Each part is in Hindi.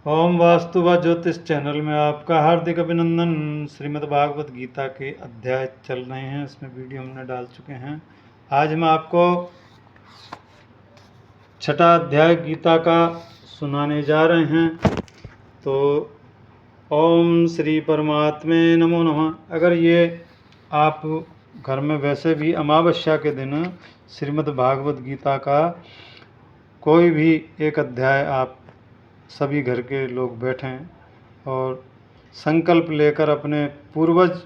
ओम वास्तु व ज्योतिष चैनल में आपका हार्दिक अभिनंदन। श्रीमद् भागवत गीता के अध्याय चल रहे हैं, इसमें वीडियो हमने डाल चुके हैं। आज हम आपको छठा अध्याय गीता का सुनाने जा रहे हैं। तो ओम श्री परमात्मे नमो नमः। अगर ये आप घर में वैसे भी अमावस्या के दिन श्रीमद् भागवत गीता का कोई भी एक अध्याय आप सभी घर के लोग बैठें और संकल्प लेकर अपने पूर्वज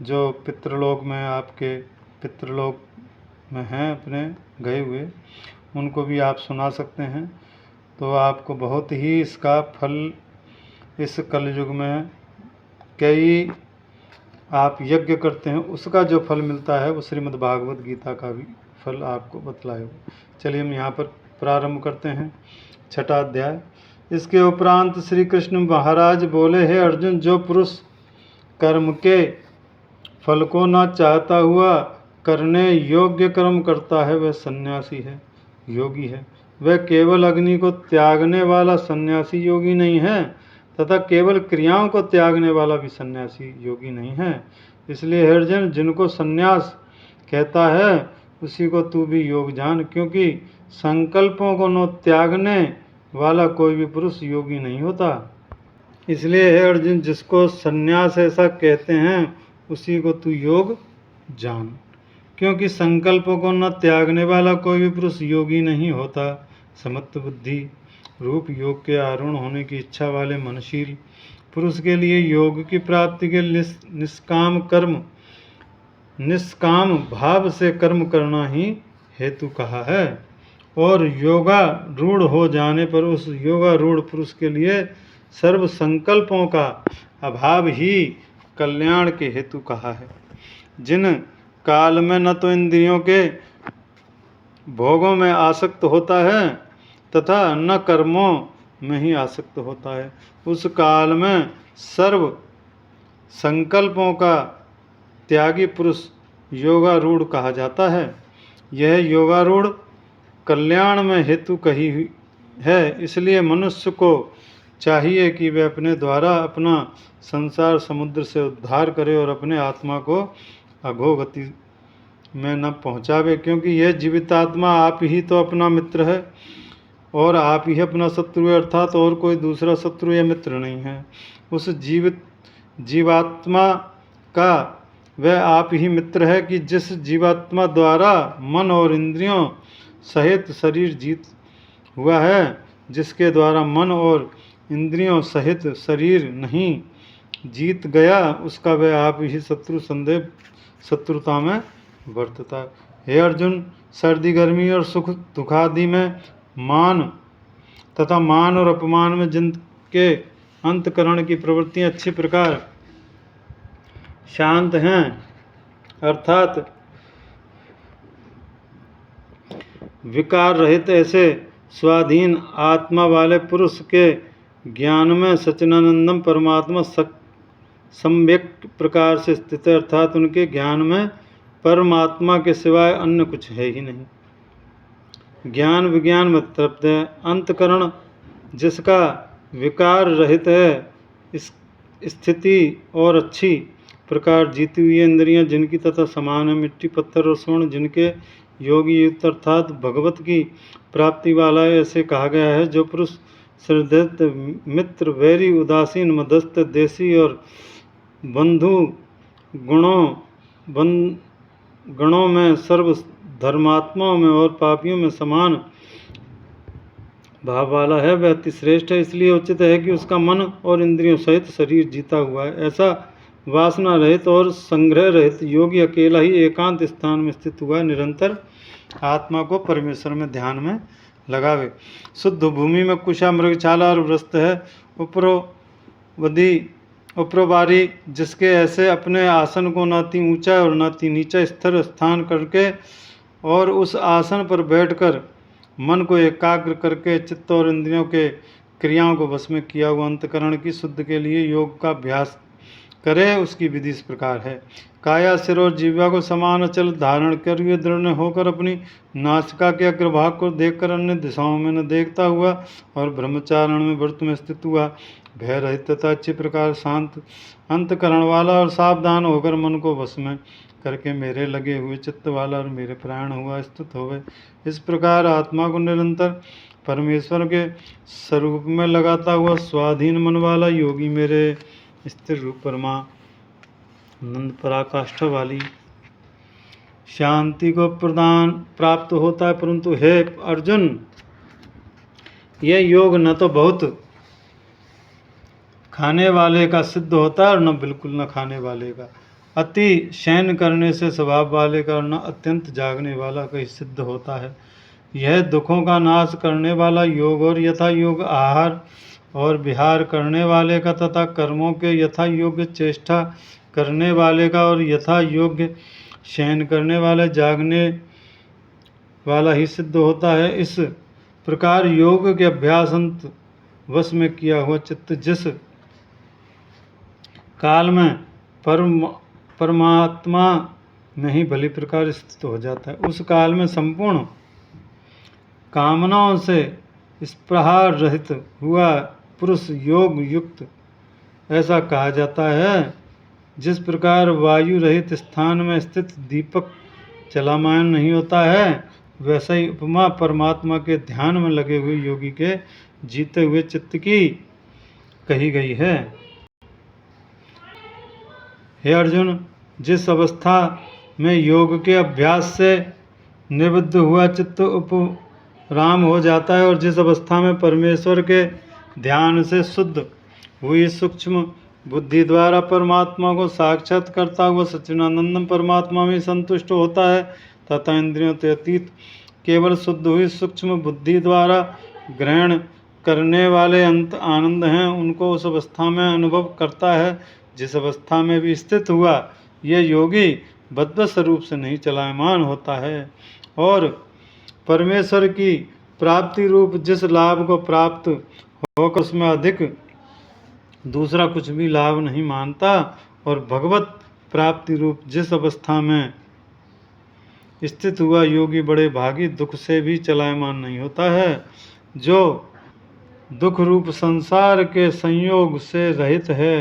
जो पितृलोक में आपके पितृलोक में हैं अपने गए हुए, उनको भी आप सुना सकते हैं। तो आपको बहुत ही इसका फल इस कलयुग में कई आप यज्ञ करते हैं उसका जो फल मिलता है वो श्रीमद् भागवत गीता का भी फल आपको बतलाएगा। चलिए हम यहाँ पर प्रारंभ करते हैं छठा अध्याय। इसके उपरांत श्री कृष्ण महाराज बोले, हे अर्जुन, जो पुरुष कर्म के फल को न चाहता हुआ करने योग्य कर्म करता है वह सन्यासी है, योगी है। वह केवल अग्नि को त्यागने वाला सन्यासी योगी नहीं है तथा केवल क्रियाओं को त्यागने वाला भी सन्यासी योगी नहीं है। इसलिए हे अर्जुन, जिनको सन्यास कहता है उसी को तू भी योग जान, क्योंकि संकल्पों को न त्यागने वाला कोई भी पुरुष योगी नहीं होता। इसलिए हे अर्जुन, जिसको सन्यास ऐसा कहते हैं उसी को तू योग जान, क्योंकि संकल्पों को न त्यागने वाला कोई भी पुरुष योगी नहीं होता। समत्व बुद्धि रूप योग के आरूढ़ होने की इच्छा वाले मनशील पुरुष के लिए योग की प्राप्ति के निष्काम भाव से कर्म करना ही हेतु कहा है। और योगारूढ़ हो जाने पर उस योगारूढ़ पुरुष के लिए सर्व संकल्पों का अभाव ही कल्याण के हेतु कहा है। जिन काल में न तो इंद्रियों के भोगों में आसक्त होता है तथा न कर्मों में ही आसक्त होता है, उस काल में सर्व संकल्पों का त्यागी पुरुष योगारूढ़ कहा जाता है। यह योगारूढ़ कल्याण में हेतु कही हुई है। इसलिए मनुष्य को चाहिए कि वह अपने द्वारा अपना संसार समुद्र से उद्धार करे और अपने आत्मा को अधोगति में न पहुँचावे, क्योंकि यह जीवितात्मा आप ही तो अपना मित्र है और आप ही अपना शत्रु है, अर्थात और कोई दूसरा शत्रु या मित्र नहीं है। उस जीवात्मा का वह आप ही मित्र है कि जिस जीवात्मा द्वारा मन और इंद्रियों सहित शरीर जीत हुआ है। जिसके द्वारा मन और इंद्रियों सहित शरीर नहीं जीत गया उसका वह आप ही शत्रु संदेह शत्रुता में वर्तता। हे अर्जुन, सर्दी गर्मी और सुख दुखादि में मान तथा मान और अपमान में जिनके अंतकरण की प्रवृत्तियां अच्छी प्रकार शांत हैं, अर्थात विकार रहित, ऐसे स्वाधीन आत्मा वाले पुरुष के ज्ञान में सच्चिदानंदम परमात्मा सम्यक प्रकार से स्थित है, अर्थात उनके ज्ञान में परमात्मा के सिवाय अन्य कुछ है ही नहीं। ज्ञान विज्ञान में तृप्त है। अंतकरण जिसका विकार रहित है, इस स्थिति और अच्छी प्रकार जीती हुई इंद्रियां जिनकी तथा समान है, मिट्टी पत्थर और स्वर्ण जिनके योगी युक्त अर्थात भगवत की प्राप्ति वाला है। ऐसे कहा गया है, जो पुरुष श्रद्धित मित्र वैरी उदासीन मध्यस्थ देशी और बंधु गणों में सर्व धर्मात्माओं में और पापियों में समान भाव वाला है, वह अति श्रेष्ठ है। इसलिए उचित है कि उसका मन और इंद्रियों सहित शरीर जीता हुआ है। ऐसा वासना रहित और संग्रह रहित योगी अकेला ही एकांत स्थान में स्थित हुआ निरंतर आत्मा को परमेश्वर में ध्यान में लगावे। शुद्ध भूमि में कुशा मृगशाला और व्रस्त है। उपरोबारी जिसके ऐसे अपने आसन को नाती ऊंचा और नाती नीचा स्थिर स्थान करके और उस आसन पर बैठकर मन को एकाग्र करके चित्त और इंद्रियों के क्रियाओं को वश में किया हुआ अंतकरण की शुद्ध के लिए योग का अभ्यास करे उसकी विधि इस प्रकार है। काया सिर और जीवा को समान अचल धारण कर हुए दृढ़ होकर अपनी नासिका के अग्रभाग को देखकर अन्य दिशाओं में न देखता हुआ और ब्रह्मचारण में व्रत में स्थित हुआ, भय रहित तथा अच्छी प्रकार शांत अंतकरण वाला और सावधान होकर मन को वश में करके मेरे लगे हुए चित्त वाला और मेरे प्राण हुआ स्थित होवे। इस प्रकार आत्मा को निरंतर परमेश्वर के स्वरूप में लगाता हुआ स्वाधीन मन वाला योगी मेरे स्थिर रूप परमानंद पराकाष्ठा वाली शांति को प्रदान प्राप्त होता है। परंतु हे अर्जुन, यह योग न तो बहुत खाने वाले का सिद्ध होता है और न बिल्कुल न खाने वाले का, अति शयन करने से स्वभाव वाले का और न अत्यंत जागने वाला का ही सिद्ध होता है। यह दुखों का नाश करने वाला योग और यथा योग आहार और विहार करने वाले का तथा कर्मों के यथा योग्य चेष्टा करने वाले का और यथा योग्य शयन करने वाले जागने वाला ही सिद्ध होता है। इस प्रकार योग के अभ्यासंत वश में किया हुआ चित्त जिस काल में परमात्मा में ही भली प्रकार स्थित हो जाता है, उस काल में संपूर्ण कामनाओं से स्पृहा रहित हुआ पुरुष योग युक्त ऐसा कहा जाता है। जिस प्रकार वायु रहित स्थान में स्थित दीपक चलायमान नहीं होता है, वैसा ही उपमा परमात्मा के ध्यान में लगे हुए योगी के जीते हुए चित्त की कही गई है। हे अर्जुन, जिस अवस्था में योग के अभ्यास से निबद्ध हुआ चित्त उपराम हो जाता है और जिस अवस्था में परमेश्वर के ध्यान से शुद्ध हुई सूक्ष्म बुद्धि द्वारा परमात्मा को साक्षात करता हुआ सच्चिदानंदम परमात्मा में संतुष्ट होता है तथा इंद्रियों के अतीत केवल शुद्ध हुई सूक्ष्म बुद्धि द्वारा ग्रहण करने वाले अंत आनंद हैं, उनको उस अवस्था में अनुभव करता है। जिस अवस्था में भी स्थित हुआ यह योगी बद्ध स्वरूप से नहीं चलायमान होता है और परमेश्वर की प्राप्ति रूप जिस लाभ को प्राप्त होकर उसमें अधिक दूसरा कुछ भी लाभ नहीं मानता और भगवत प्राप्ति रूप जिस अवस्था में स्थित हुआ योगी बड़े भागी दुख से भी चलायमान नहीं होता है। जो दुख रूप संसार के संयोग से रहित है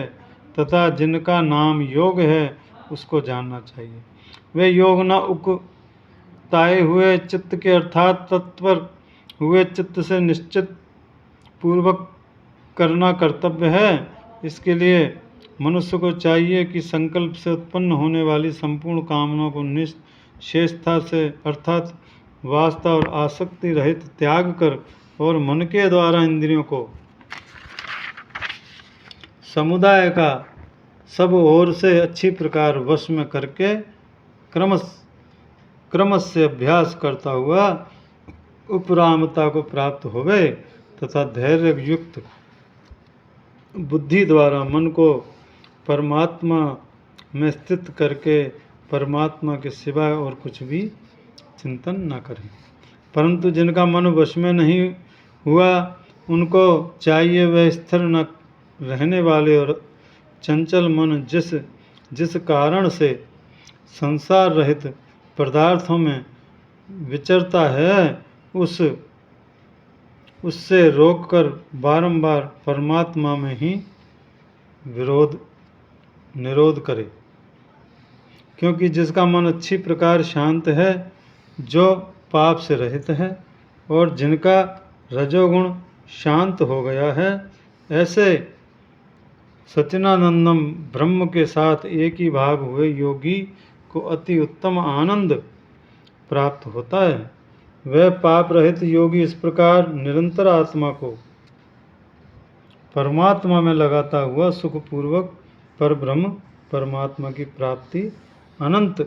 तथा जिनका नाम योग है, उसको जानना चाहिए। वे योग न उकताए हुए चित्त के अर्थात तत्पर हुए चित्त से निश्चित पूर्वक करना कर्तव्य है। इसके लिए मनुष्य को चाहिए कि संकल्प से उत्पन्न होने वाली संपूर्ण कामनाओं को निश्चेष्टता से अर्थात वास्ता और आसक्ति रहित त्याग कर और मन के द्वारा इंद्रियों को समुदाय का सब ओर से अच्छी प्रकार वश में करके क्रमश से अभ्यास करता हुआ उपरामता को प्राप्त होवे तथा धैर्य युक्त बुद्धि द्वारा मन को परमात्मा में स्थित करके परमात्मा के सिवाय और कुछ भी चिंतन न करें। परंतु जिनका मन वश में नहीं हुआ उनको चाहिए वह स्थिर न रहने वाले और चंचल मन जिस कारण से संसार रहित पदार्थों में विचरता है उससे रोककर बारंबार परमात्मा में ही निरोध करे। क्योंकि जिसका मन अच्छी प्रकार शांत है, जो पाप से रहित है और जिनका रजोगुण शांत हो गया है, ऐसे सच्चिदानंदम ब्रह्म के साथ एक ही भाव हुए योगी को अति उत्तम आनंद प्राप्त होता है। वह पाप रहित योगी इस प्रकार निरंतर आत्मा को परमात्मा में लगाता हुआ सुखपूर्वक पर ब्रह्म परमात्मा की प्राप्ति अनंत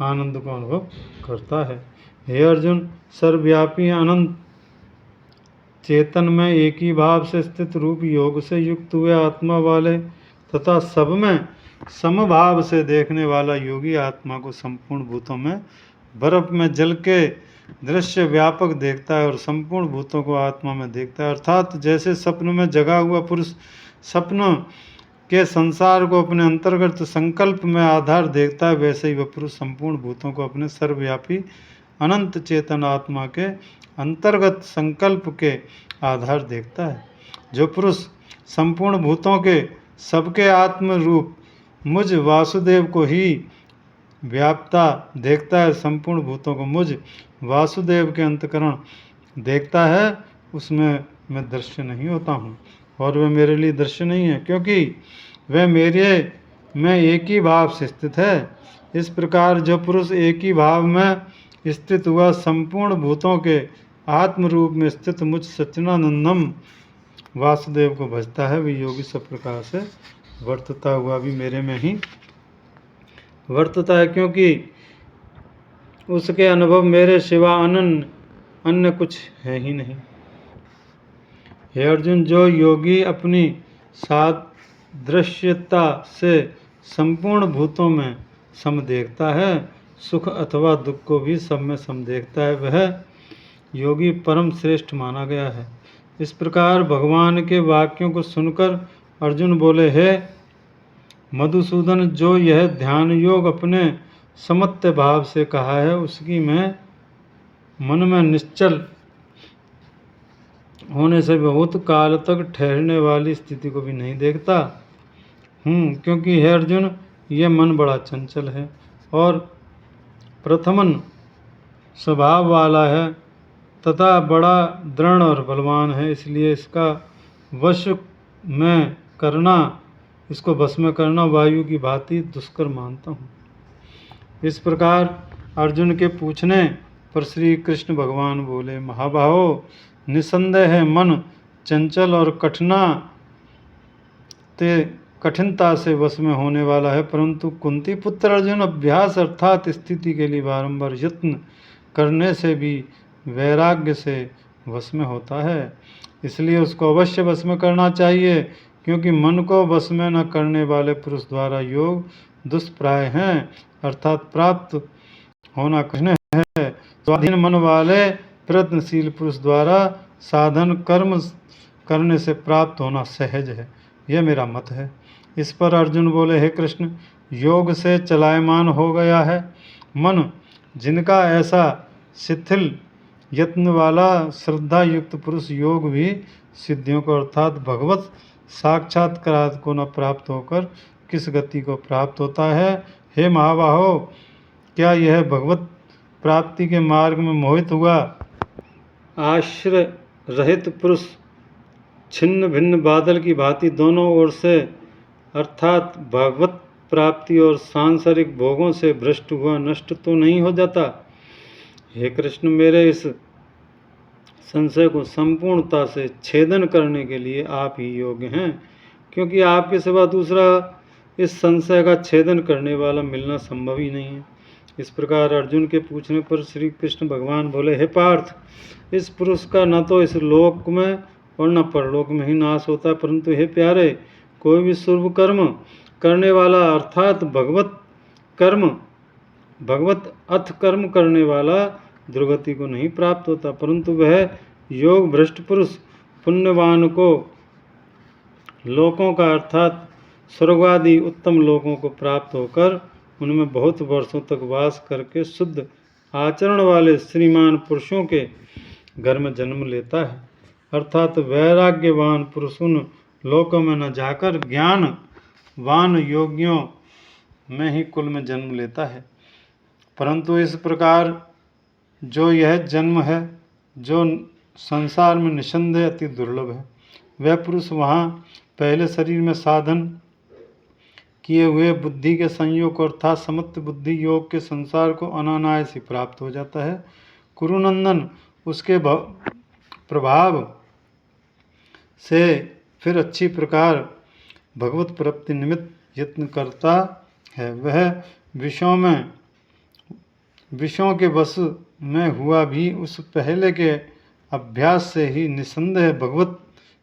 आनंद को अनुभव करता है। हे अर्जुन, सर्वव्यापी अनंत चेतन में एक ही भाव से स्थित रूप योग से युक्त हुए आत्मा वाले तथा सब में समभाव से देखने वाला योगी आत्मा को संपूर्ण भूतों में बर्फ में जल के दृश्य व्यापक देखता है और संपूर्ण भूतों को आत्मा में देखता है। अर्थात जैसे स्वप्न में जगा हुआ पुरुष स्वप्न के संसार को अपने अंतर्गत संकल्प में आधार देखता है, वैसे ही वह पुरुष संपूर्ण भूतों को अपने सर्वव्यापी अनंत चेतन आत्मा के अंतर्गत संकल्प के आधार देखता है। जो पुरुष संपूर्ण भूतों के सबके आत्म रूप मुझ वासुदेव को ही व्याप्ता देखता है, संपूर्ण भूतों को मुझ वासुदेव के अंतकरण देखता है, उसमें मैं दृश्य नहीं होता हूँ और वह मेरे लिए दृश्य नहीं है, क्योंकि वह मेरे में एक ही भाव से स्थित है। इस प्रकार जो पुरुष एक ही भाव में स्थित हुआ संपूर्ण भूतों के आत्म रूप में स्थित मुझ सच्चिदानंदम वासुदेव को भजता है, वह योगी सब प्रकार से वर्तता हुआ भी मेरे में ही वर्तता है, क्योंकि उसके अनुभव मेरे सिवा अन्य कुछ है ही नहीं। हे अर्जुन, जो योगी अपनी सादृश्यता से संपूर्ण भूतों में सम देखता है, सुख अथवा दुख को भी सब में सम देखता है, वह योगी परम श्रेष्ठ माना गया है। इस प्रकार भगवान के वाक्यों को सुनकर अर्जुन बोले, हे मधुसूदन, जो यह ध्यान योग अपने समत्य भाव से कहा है, उसकी मैं मन में निश्चल होने से बहुत काल तक ठहरने वाली स्थिति को भी नहीं देखता हूँ, क्योंकि हे अर्जुन, यह मन बड़ा चंचल है और प्रथमन स्वभाव वाला है तथा बड़ा दृढ़ और बलवान है, इसलिए इसको वश में करना वायु की भांति दुष्कर मानता हूँ। इस प्रकार अर्जुन के पूछने पर श्री कृष्ण भगवान बोले, महाबाहो, निसंदेह है मन चंचल और कठिनता से वश में होने वाला है, परंतु कुंती पुत्र अर्जुन अभ्यास अर्थात स्थिति के लिए बारंबार यत्न करने से भी वैराग्य से वश में होता है। इसलिए उसको अवश्य वश में करना चाहिए, क्योंकि मन को वश में न करने वाले पुरुष द्वारा योग दुष्प्राय हैं, अर्थात प्राप्त होना कठिन है। स्वाधीन मन वाले प्रयत्नशील पुरुष द्वारा साधन कर्म करने से प्राप्त होना सहज है, यह मेरा मत है। इस पर अर्जुन बोले, हे कृष्ण, योग से चलायमान हो गया है मन, जिनका ऐसा शिथिल यत्न वाला श्रद्धा युक्त पुरुष योग भी सिद्धियों को अर्थात भगवत साक्षात्कार को न प्राप्त होकर किस गति को प्राप्त होता है। हे महाबाहो, क्या यह भगवत प्राप्ति के मार्ग में मोहित हुआ आश्रय रहित पुरुष छिन्न भिन्न बादल की भांति दोनों ओर से अर्थात भगवत प्राप्ति और सांसारिक भोगों से भ्रष्ट हुआ नष्ट तो नहीं हो जाता? हे कृष्ण, मेरे इस संशय को संपूर्णता से छेदन करने के लिए आप ही योग्य हैं, क्योंकि आपके सिवा दूसरा इस संशय का छेदन करने वाला मिलना संभव ही नहीं है। इस प्रकार अर्जुन के पूछने पर श्री कृष्ण भगवान बोले, हे पार्थ, इस पुरुष का न तो इस लोक में और न परलोक में ही नाश होता, परंतु हे प्यारे, कोई भी शुभ कर्म करने वाला अर्थात भगवत अथ कर्म करने वाला दुर्गति को नहीं प्राप्त होता, परंतु वह योग भ्रष्ट पुरुष पुण्यवान को लोकों का अर्थात स्वर्गादि उत्तम लोकों को प्राप्त होकर उनमें बहुत वर्षों तक वास करके शुद्ध आचरण वाले श्रीमान पुरुषों के घर में जन्म लेता है। अर्थात वैराग्यवान पुरुष उन लोकों में न जाकर ज्ञानवान योगियों में ही कुल में जन्म लेता है। परंतु इस प्रकार जो यह जन्म है, जो संसार में निसंदेह अति दुर्लभ है, वह पुरुष वहाँ पहले शरीर में साधन किए हुए बुद्धि के संयोग अर्थात समत्व बुद्धि योग के संसार को अनायास ही प्राप्त हो जाता है। कुरुनंदन, उसके प्रभाव से फिर अच्छी प्रकार भगवत प्राप्ति निमित्त यत्न करता है। वह विषयों के वश में हुआ भी उस पहले के अभ्यास से ही निसंदेह भगवत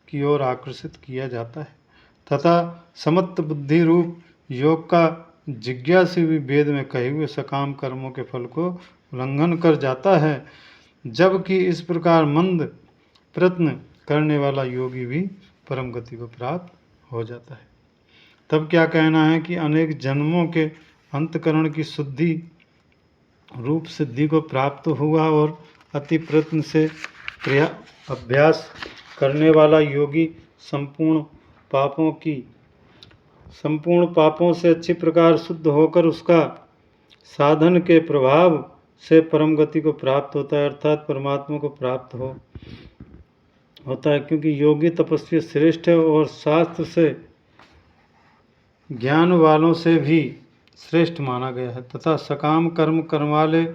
की ओर आकर्षित किया जाता है तथा समत्व बुद्धि रूप योग का जिज्ञासु भी वेद में कहे हुए सकाम कर्मों के फल को उल्लंघन कर जाता है, जबकि इस प्रकार मंद प्रयत्न करने वाला योगी भी परम गति को प्राप्त हो जाता है। तब क्या कहना है कि अनेक जन्मों के अंतकरण की शुद्धि रूप सिद्धि को प्राप्त हुआ और अति प्रयत्न से क्रिया अभ्यास करने वाला योगी संपूर्ण पापों से अच्छी प्रकार शुद्ध होकर उसका साधन के प्रभाव से परम गति को प्राप्त होता है, अर्थात परमात्मा को प्राप्त होता है। क्योंकि योगी तपस्वी श्रेष्ठ है और शास्त्र से ज्ञान वालों से भी श्रेष्ठ माना गया है, तथा सकाम कर्म करने वाले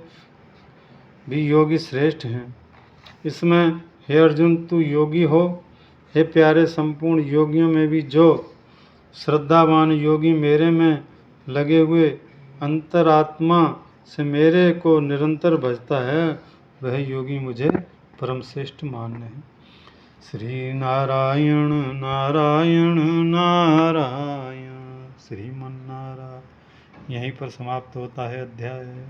भी योगी श्रेष्ठ हैं। इसमें हे अर्जुन, तू योगी हो। हे प्यारे, संपूर्ण योगियों में भी जो श्रद्धावान योगी मेरे में लगे हुए अंतरात्मा से मेरे को निरंतर भजता है, वह योगी मुझे परम श्रेष्ठ मान्य है। श्री नारायण नारायण नारायण श्रीमन्नारायण। यहीं पर समाप्त होता है अध्याय।